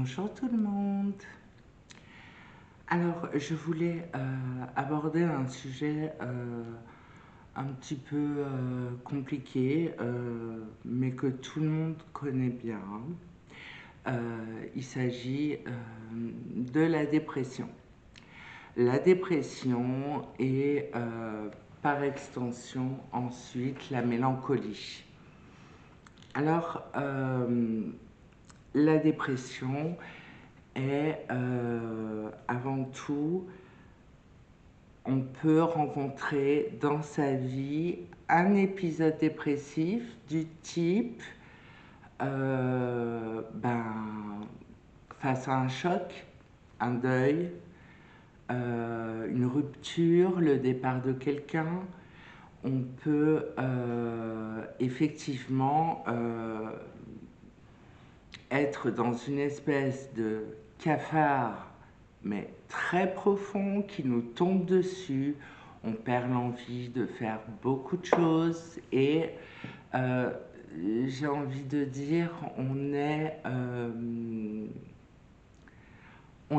Bonjour tout le monde. Alors, je voulais aborder un sujet un petit peu compliqué, mais que tout le monde connaît bien. Il s'agit de la dépression. La dépression et par extension ensuite la mélancolie. Alors, la dépression est avant tout, on peut rencontrer dans sa vie un épisode dépressif du type face à un choc, un deuil, une rupture, le départ de quelqu'un. On peut effectivement être dans une espèce de cafard, mais très profond, qui nous tombe dessus. On perd l'envie de faire beaucoup de choses et j'ai envie de dire, on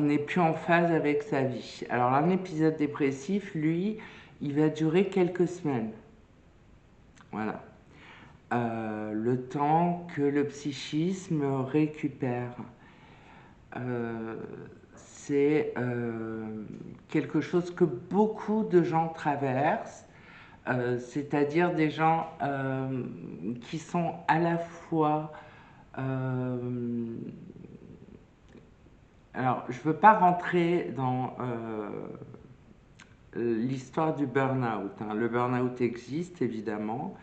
n'est plus en phase avec sa vie. Alors un épisode dépressif, lui, il va durer quelques semaines. Voilà. Le temps que le psychisme récupère. C'est quelque chose que beaucoup de gens traversent, c'est-à-dire des gens qui sont à la fois... alors, je ne veux pas rentrer dans l'histoire du burn-out. Hein. Le burn-out existe, évidemment.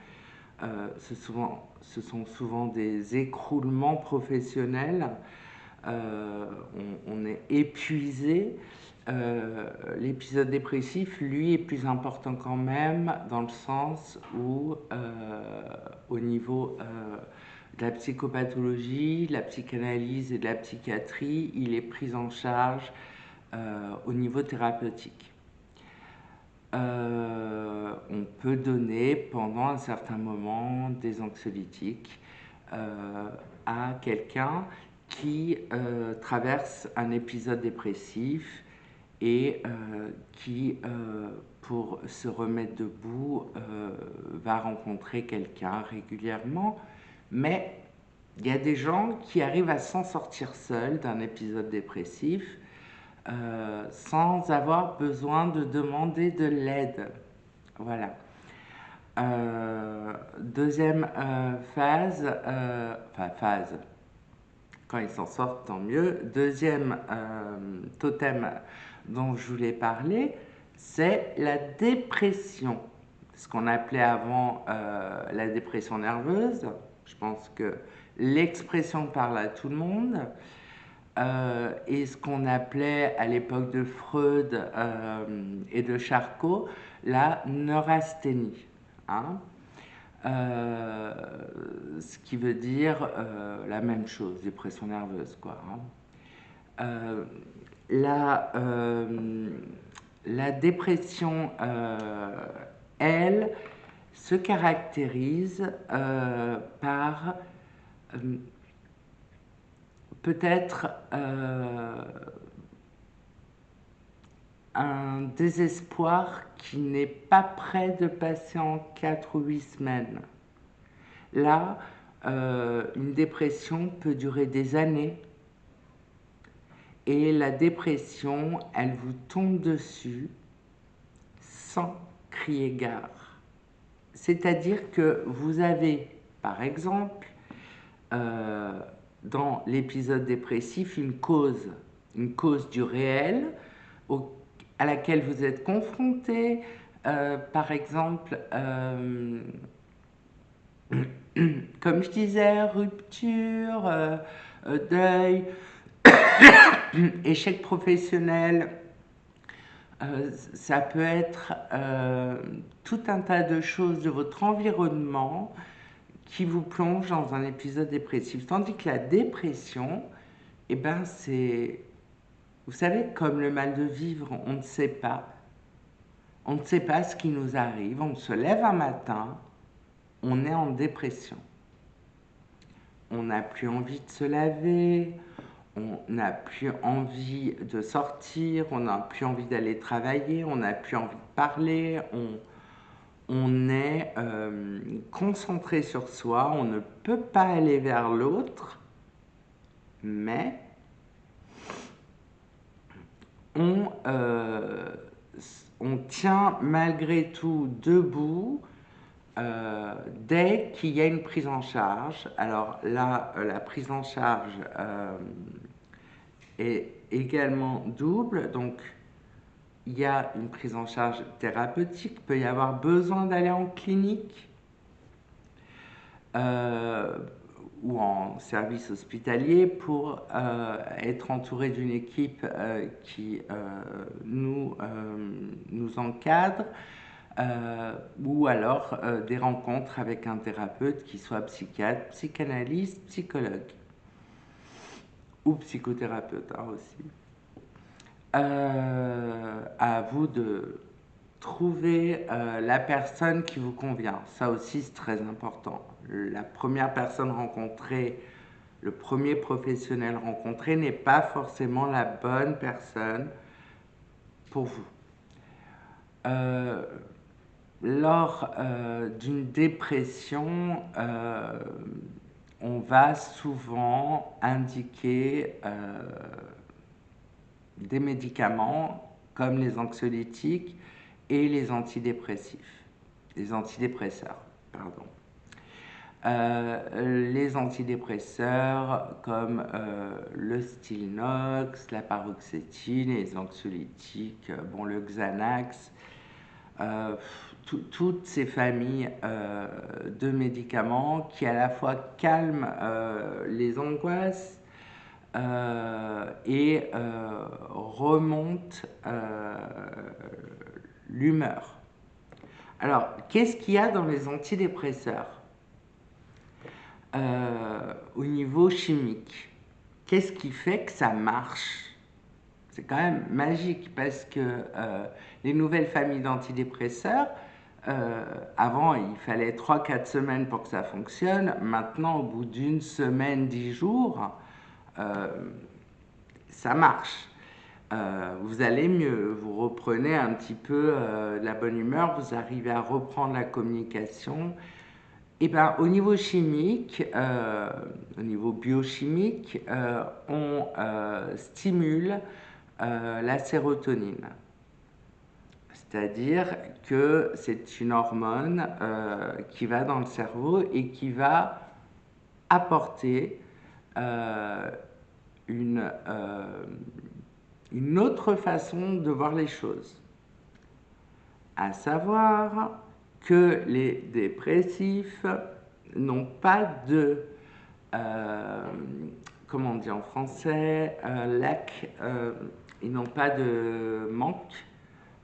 Ce sont souvent des écroulements professionnels. On est épuisé. L'épisode dépressif, lui, est plus important quand même, dans le sens où, au niveau de la psychopathologie, de la psychanalyse et de la psychiatrie, il est pris en charge au niveau thérapeutique. On peut donner pendant un certain moment des anxiolytiques à quelqu'un qui traverse un épisode dépressif et qui, pour se remettre debout, va rencontrer quelqu'un régulièrement. Mais il y a des gens qui arrivent à s'en sortir seuls d'un épisode dépressif sans avoir besoin de demander de l'aide. Voilà. Deuxième phase, quand ils s'en sortent, tant mieux. Deuxième totem dont je voulais parler, c'est la dépression. Ce qu'on appelait avant la dépression nerveuse. Je pense que l'expression parle à tout le monde. Et ce qu'on appelait à l'époque de Freud et de Charcot la neurasthénie. Hein. Ce qui veut dire la même chose, dépression nerveuse, quoi. Hein. La dépression, elle, se caractérise par peut-être un désespoir qui n'est pas prêt de passer en 4 ou 8 semaines. Là, une dépression peut durer des années et la dépression, elle vous tombe dessus sans crier gare. C'est-à-dire que vous avez, par exemple, dans l'épisode dépressif, une cause du réel à laquelle vous êtes confronté, par exemple, comme je disais, rupture, deuil, échec professionnel, ça peut être tout un tas de choses de votre environnement qui vous plonge dans un épisode dépressif. Tandis que la dépression, eh ben c'est, vous savez, comme le mal de vivre, on ne sait pas. On ne sait pas ce qui nous arrive. On se lève un matin, on est en dépression. On n'a plus envie de se laver, on n'a plus envie de sortir, on n'a plus envie d'aller travailler, on n'a plus envie de parler, on est concentré sur soi, on ne peut pas aller vers l'autre, mais on tient malgré tout debout dès qu'il y a une prise en charge. Alors là, la prise en charge est également double, donc il y a une prise en charge thérapeutique, il peut y avoir besoin d'aller en clinique ou en service hospitalier pour être entouré d'une équipe qui nous encadre, ou alors des rencontres avec un thérapeute qui soit psychiatre, psychanalyste, psychologue ou psychothérapeute aussi. À vous de trouver la personne qui vous convient. Ça aussi, c'est très important. La première personne rencontrée, le premier professionnel rencontré n'est pas forcément la bonne personne pour vous. Lors d'une dépression, on va souvent indiquer des médicaments comme les anxiolytiques et les antidépresseurs, pardon. Les antidépresseurs comme le Stilnox, la paroxétine, les anxiolytiques, bon, le Xanax, toutes ces familles de médicaments qui à la fois calment les angoisses et remontent l'humeur. Alors, qu'est-ce qu'il y a dans les antidépresseurs au niveau chimique? Qu'est-ce qui fait que ça marche? C'est quand même magique parce que les nouvelles familles d'antidépresseurs, avant il fallait 3-4 semaines pour que ça fonctionne. Maintenant, au bout d'une semaine, 10 jours, ça marche. Vous allez mieux, vous reprenez un petit peu de la bonne humeur, vous arrivez à reprendre la communication. Et ben, au niveau chimique, au niveau biochimique, on stimule la sérotonine. C'est-à-dire que c'est une hormone qui va dans le cerveau et qui va apporter une autre façon de voir les choses. À savoir que les dépressifs n'ont pas de, comment on dit en français, ils n'ont pas de manque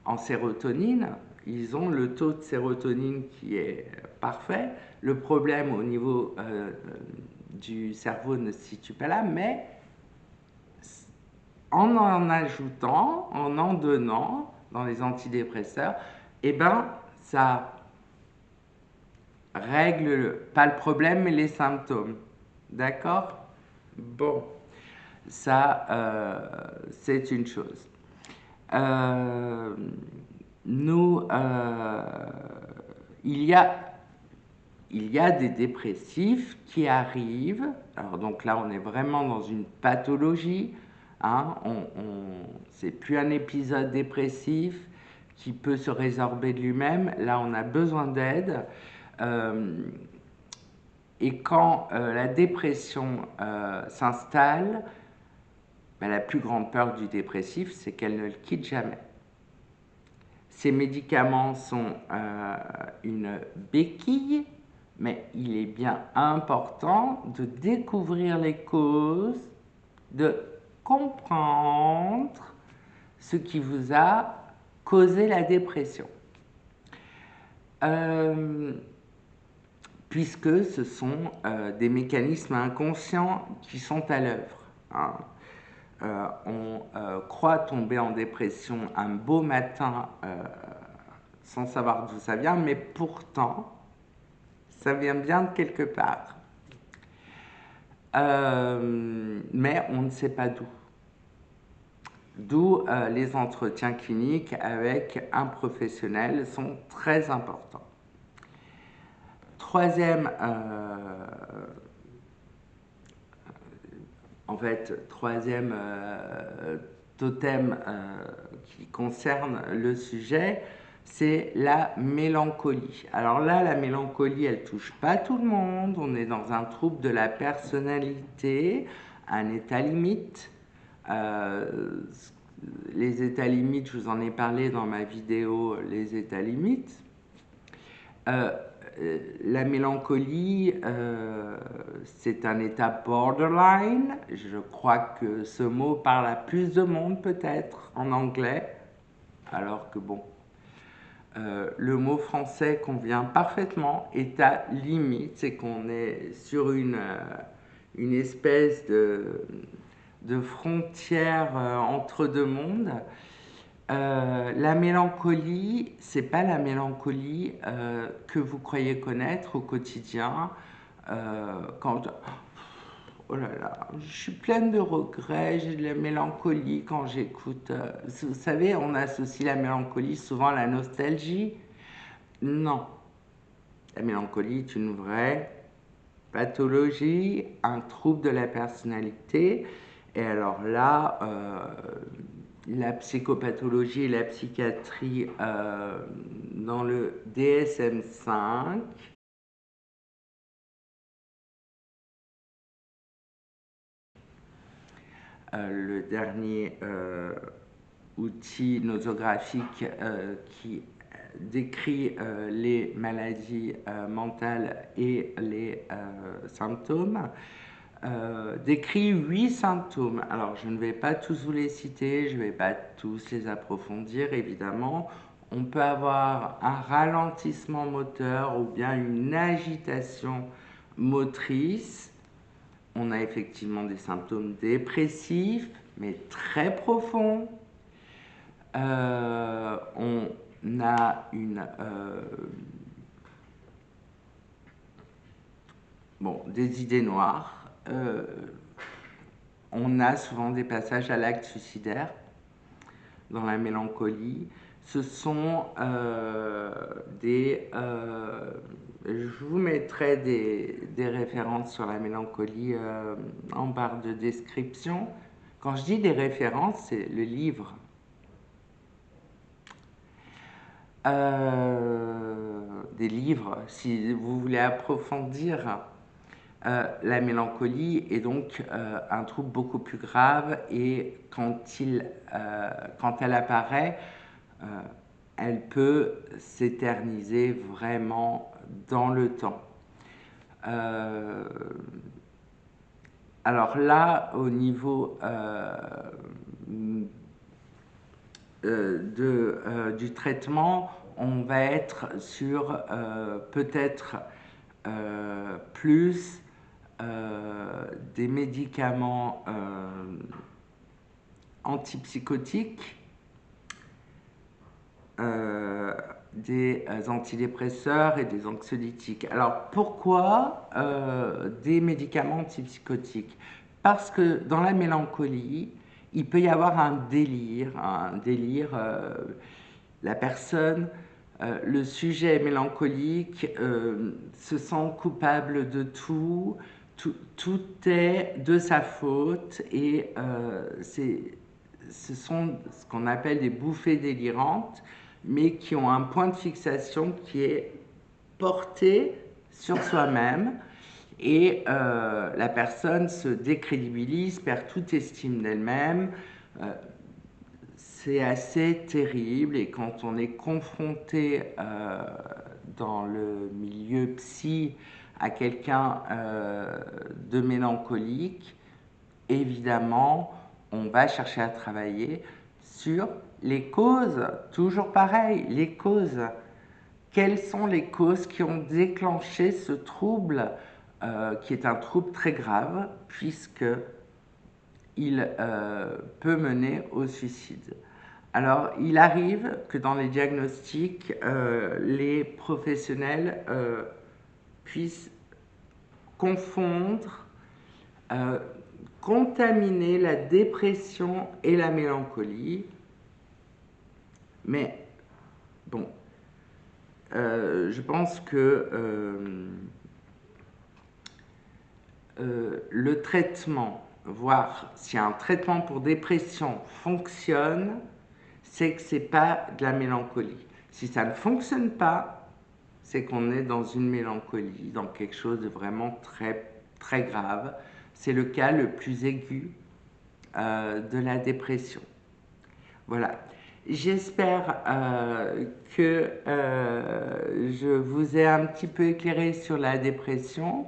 en sérotonine. Ils ont le taux de sérotonine qui est parfait. Le problème au niveau du cerveau ne se situe pas là, mais en ajoutant, en donnant dans les antidépresseurs, eh ben, ça règle pas le problème, mais les symptômes. D'accord? Bon, ça, c'est une chose. Il y a des dépressifs qui arrivent. Alors donc là, on est vraiment dans une pathologie. Hein, c'est plus un épisode dépressif qui peut se résorber de lui-même. Là, on a besoin d'aide. Et quand la dépression s'installe, ben, la plus grande peur du dépressif, c'est qu'elle ne le quitte jamais. Ces médicaments sont une béquille, mais il est bien important de découvrir les causes, de comprendre ce qui vous a causé la dépression. Puisque ce sont des mécanismes inconscients qui sont à l'œuvre. Hein. On croit tomber en dépression un beau matin sans savoir d'où ça vient, mais pourtant, ça vient bien de quelque part. mais on ne sait pas d'où. D'où les entretiens cliniques avec un professionnel sont très importants. Troisième, troisième totem qui concerne le sujet, c'est la mélancolie. Alors là, la mélancolie, elle touche pas tout le monde. On est dans un trouble de la personnalité, un état limite. Les états limites, je vous en ai parlé dans ma vidéo Les états limites. La mélancolie, c'est un état borderline. Je crois que ce mot parle à plus de monde peut-être en anglais, alors que bon, le mot français convient parfaitement. État limite, c'est qu'on est sur une espèce de frontière entre deux mondes. La mélancolie, c'est pas la mélancolie que vous croyez connaître au quotidien. Quand oh là là, je suis pleine de regrets, j'ai de la mélancolie quand j'écoute. Vous savez, on associe la mélancolie souvent à la nostalgie. Non, la mélancolie est une vraie pathologie, un trouble de la personnalité. Et alors là, la psychopathologie et la psychiatrie dans le DSM-5. Le dernier outil nosographique qui décrit les maladies mentales et les symptômes, décrit 8 symptômes. Alors, je ne vais pas tous vous les citer, je ne vais pas tous les approfondir, évidemment. On peut avoir un ralentissement moteur ou bien une agitation motrice. On a effectivement des symptômes dépressifs, mais très profonds. On a des idées noires. On a souvent des passages à l'acte suicidaire dans la mélancolie. Ce sont je vous mettrai des références sur la mélancolie en barre de description. Quand je dis des références, c'est le livre. Des livres, si vous voulez approfondir la mélancolie est donc un trouble beaucoup plus grave et quand elle apparaît, elle peut s'éterniser vraiment dans le temps. Alors là, au niveau du traitement, on va être sur peut-être plus des médicaments antipsychotiques, des antidépresseurs et des anxiolytiques. Alors pourquoi des médicaments antipsychotiques? Parce que dans la mélancolie, il peut y avoir un délire, la personne, le sujet mélancolique se sent coupable de tout, tout est de sa faute et ce sont ce qu'on appelle des bouffées délirantes, mais qui ont un point de fixation qui est porté sur soi-même et la personne se décrédibilise, perd toute estime d'elle-même. C'est assez terrible et quand on est confronté dans le milieu psy à quelqu'un de mélancolique, évidemment, on va chercher à travailler sur les causes. Toujours pareil, les causes. Quelles sont les causes qui ont déclenché ce trouble qui est un trouble très grave puisque il peut mener au suicide. Alors, il arrive que dans les diagnostics, les professionnels puissent confondre euh, contaminer la dépression et la mélancolie. Mais bon, je pense que le traitement, voir si un traitement pour dépression fonctionne, c'est que ce n'est pas de la mélancolie. Si ça ne fonctionne pas, c'est qu'on est dans une mélancolie, dans quelque chose de vraiment très, très grave. C'est le cas le plus aigu de la dépression. Voilà. J'espère que je vous ai un petit peu éclairé sur la dépression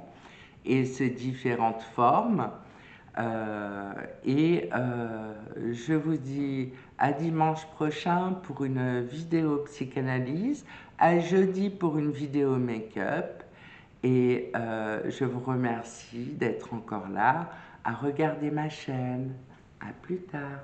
et ses différentes formes. Je vous dis à dimanche prochain pour une vidéo psychanalyse, à jeudi pour une vidéo make-up. Et je vous remercie d'être encore là à regarder ma chaîne. À plus tard.